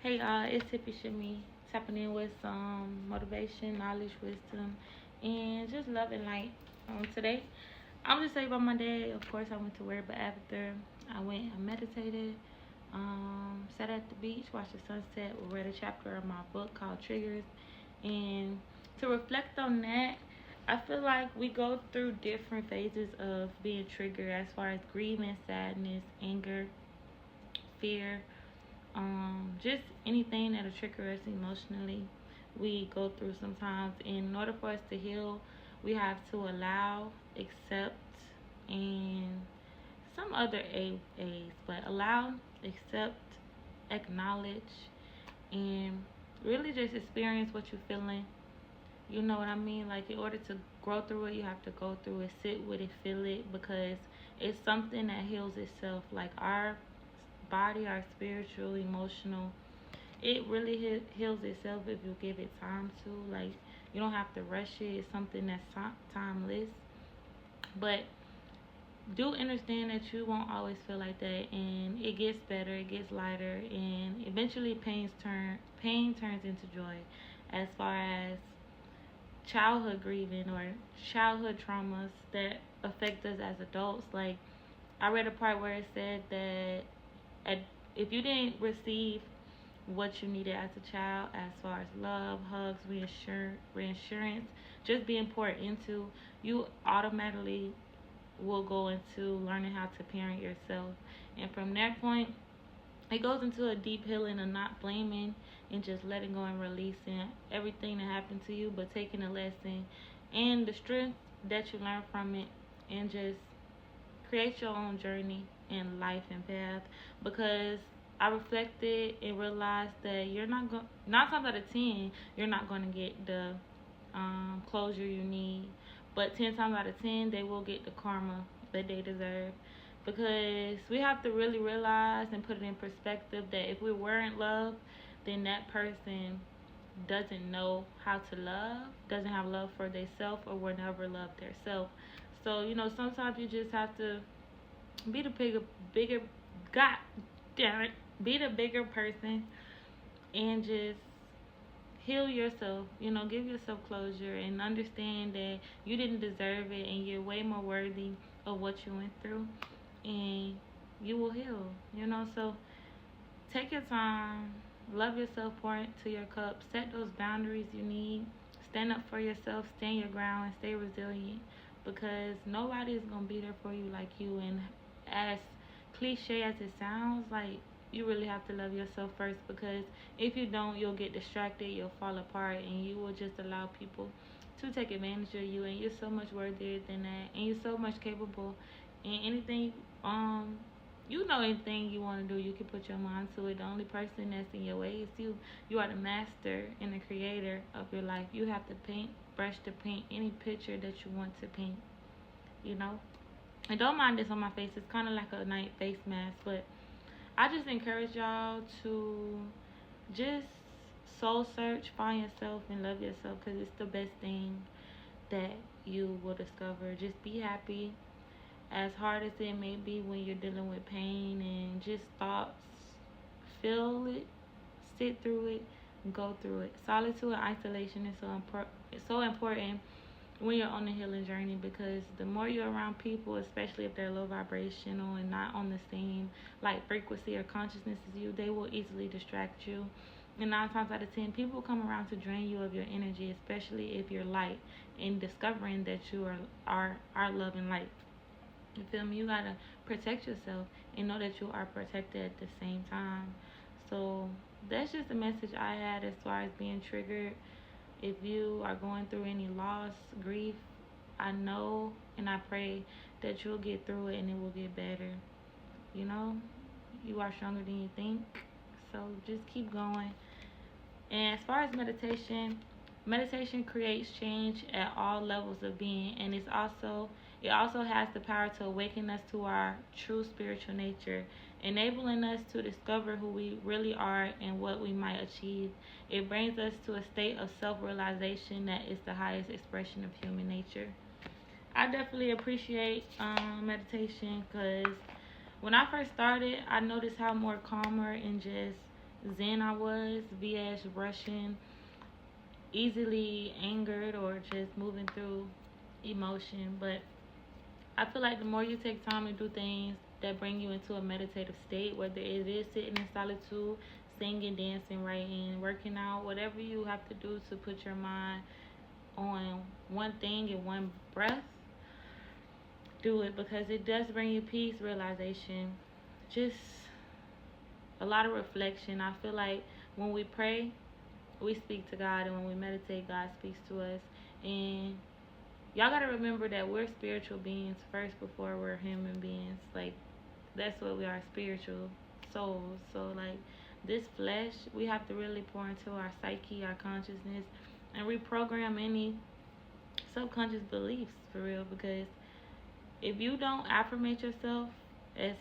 Hey, it's Tippy Shimmy, tapping in with some motivation, knowledge, wisdom, and just love and light. Today, I'm just say about my day. Of course, I went to work, but after I meditated, sat at the beach, watched the sunset, read a chapter of my book called Triggers, and to reflect on that, I feel like we go through different phases of being triggered as far as grieving, sadness, anger, fear, just anything that'll trigger us emotionally. We go through sometimes. In order for us to heal, we have to allow, accept, and some other A's, but allow, accept, acknowledge, and really just experience what you're feeling. You know what I mean? Like, in order to grow through it, you have to go through it, sit with it, feel it, because it's something that heals itself. Like, our body, our spiritual, emotional, it really heals itself if you give it time to. Like, you don't have to rush it. It's something that's timeless. But do understand that you won't always feel like that, and it gets better, it gets lighter, and eventually pain turns into joy. As far as childhood grieving or childhood traumas that affect us as adults, like, I read a part where it said that at, if you didn't receive what you needed as a child, as far as love, hugs, reassurance, just being poured into, you automatically will go into learning how to parent yourself. And from that point, it goes into a deep healing of not blaming and just letting go and releasing everything that happened to you, but taking a lesson and the strength that you learn from it, and just create your own journey in life and path. Because I reflected and realized that you're not going, 9 times out of 10, you're not going to get the closure you need, but 10 times out of 10, they will get the karma that they deserve. Because we have to really realize and put it in perspective that if we weren't loved, then that person doesn't know how to love, doesn't have love for themselves, or will never love themselves. So, sometimes you just have to be the bigger, God damn it, be the bigger person and just heal yourself. Give yourself closure and understand that you didn't deserve it, and you're way more worthy of what you went through, and you will heal. So take your time, love yourself, pour into your cup, set those boundaries you need, stand up for yourself, stand your ground, and stay resilient, because nobody is going to be there for you like you. And as cliche as it sounds, like, you really have to love yourself first, because if you don't, you'll get distracted, you'll fall apart, and you will just allow people to take advantage of you. And you're so much worthier than that, and you're so much capable. And anything you want to do, you can put your mind to it. The only person that's in your way is you. You are the master and the creator of your life. You have to brush to paint any picture that you want to paint, you know? And don't mind this on my face. It's kind of like a night face mask, but I just encourage y'all to just soul search, find yourself, and love yourself, because it's the best thing that you will discover. Just be happy, as hard as it may be when you're dealing with pain and just thoughts. Feel it, sit through it, go through it. Solitude and isolation is so important when you're on the healing journey, because the more you're around people, especially if they're low vibrational and not on the same like frequency or consciousness as you, they will easily distract you. And 9 times out of 10, people come around to drain you of your energy, especially if you're light, and discovering that you are love and light. You feel me? You gotta protect yourself and know that you are protected at the same time. So that's just a message I had as far as being triggered. If you are going through any loss, grief, I know and I pray that you'll get through it and it will get better. You know, you are stronger than you think. So just keep going. And as far as meditation creates change at all levels of being, and it also has the power to awaken us to our true spiritual nature, enabling us to discover who we really are and what we might achieve. It brings us to a state of self-realization that is the highest expression of human nature. I definitely appreciate meditation, because when I first started, I noticed how more calmer and just zen I was, vs rushing, easily angered, or just moving through emotion. But I feel like the more you take time to do things that bring you into a meditative state, whether it is sitting in solitude, singing, dancing, writing, working out, whatever you have to do to put your mind on one thing in one breath, do it, because it does bring you peace, realization, just a lot of reflection. I feel like when we pray, we speak to God, and when we meditate, God speaks to us. And y'all gotta remember that we're spiritual beings first before we're human beings. Like, that's what we are, spiritual souls. So like, this flesh, we have to really pour into our psyche, our consciousness, and reprogram any subconscious beliefs, for real. Because if you don't affirmate yourself, as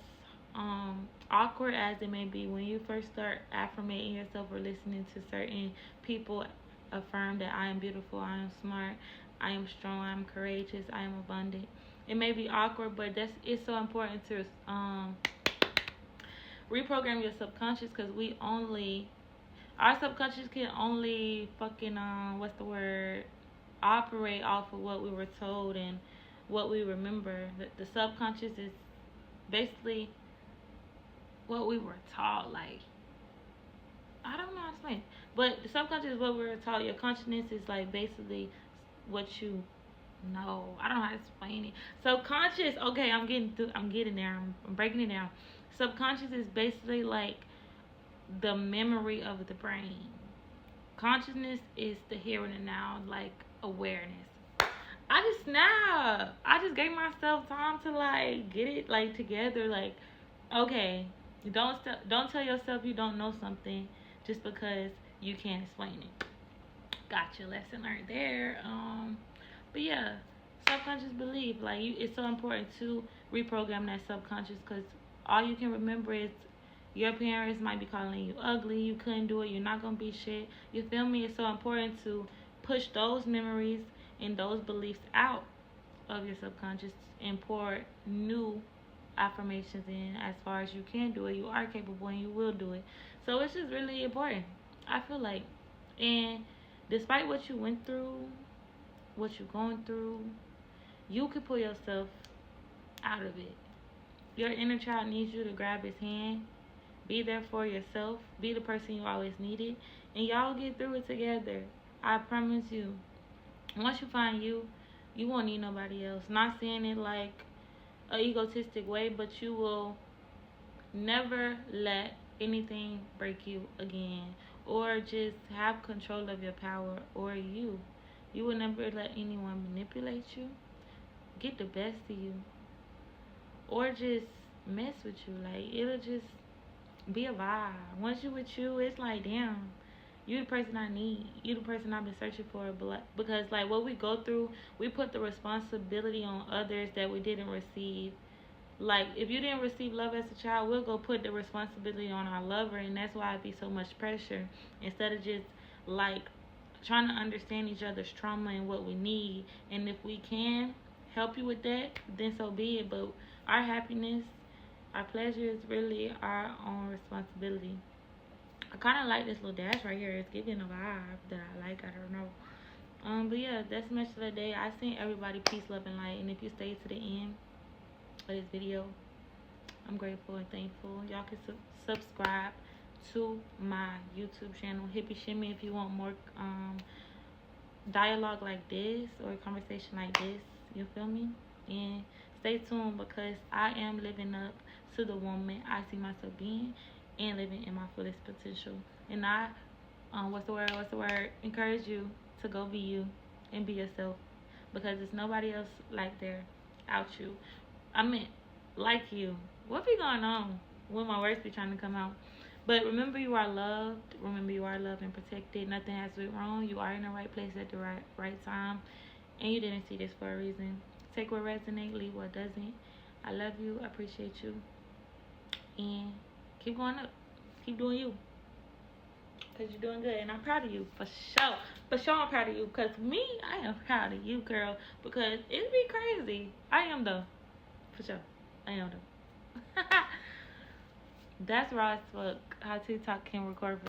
awkward as it may be, when you first start affirmating yourself or listening to certain people affirm that I am beautiful, I am smart, I am strong, I am courageous, I am abundant, it may be awkward, but it's so important to reprogram your subconscious, because our subconscious can only fucking what's the word, operate off of what we were told and what we remember. The subconscious is basically what we were taught. Like, I don't know how to explain it, but the subconscious is what we were taught. Your consciousness is like basically what you know. I don't know how to explain it. Subconscious, okay, I'm getting there. I'm breaking it down. Subconscious is basically like the memory of the brain. Consciousness is the here and the now, like awareness. I just gave myself time to like get it like together. Like, okay, don't tell yourself you don't know something just because you can't explain it. Gotcha, lesson learned there. But yeah, subconscious belief, like it's so important to reprogram that subconscious, because all you can remember is your parents might be calling you ugly, you couldn't do it, you're not gonna be shit. You feel me? It's so important to push those memories and those beliefs out of your subconscious and pour new affirmations in. As far as you can do it, you are capable and you will do it. So it's just really important, I feel like. And despite what you went through, what you're going through, you can pull yourself out of it. Your inner child needs you to grab his hand, be there for yourself, be the person you always needed, and y'all get through it together. I promise you. Once you find you, you won't need nobody else. Not saying it like a egotistic way, but you will never let anything break you again, or just have control of your power or you. You will never let anyone manipulate you, get the best of you, or just mess with you. Like, it'll just be a vibe. Once you with you, it's like, damn, you the person I need. You the person I've been searching for. Because like what we go through, we put the responsibility on others that we didn't receive. Like, if you didn't receive love as a child, we'll go put the responsibility on our lover, and that's why it be so much pressure. Instead of just like trying to understand each other's trauma and what we need, and if we can help you with that, then so be it. But our happiness, our pleasure is really our own responsibility. I kind of like this little dash right here. It's giving a vibe that I like. I don't know. But yeah, that's the message of the day. I send everybody peace, love, and light. And if you stay to the end of this video, I'm grateful and thankful. Y'all can subscribe to my YouTube channel, Hippie Shimmy, if you want more dialogue like this or conversation like this. You feel me? And stay tuned, because I am living up to the woman I see myself being and living in my fullest potential. And I, what's the word? Encourage you to go be you and be yourself, because there's nobody else like there out you. I mean, like you. What be going on when my words be trying to come out? But remember, you are loved. Remember, you are loved and protected. Nothing has went wrong. You are in the right place at the right time, and you didn't see this for a reason. Take what resonates, leave what doesn't. I love you. I appreciate you, and keep going up. Keep doing you, because you're doing good, and I'm proud of you, for sure. For sure, I'm proud of you, because me, I am proud of you, girl, because it be crazy. I am, though. For sure. I am, though. That's raw as fuck. How TikTok can record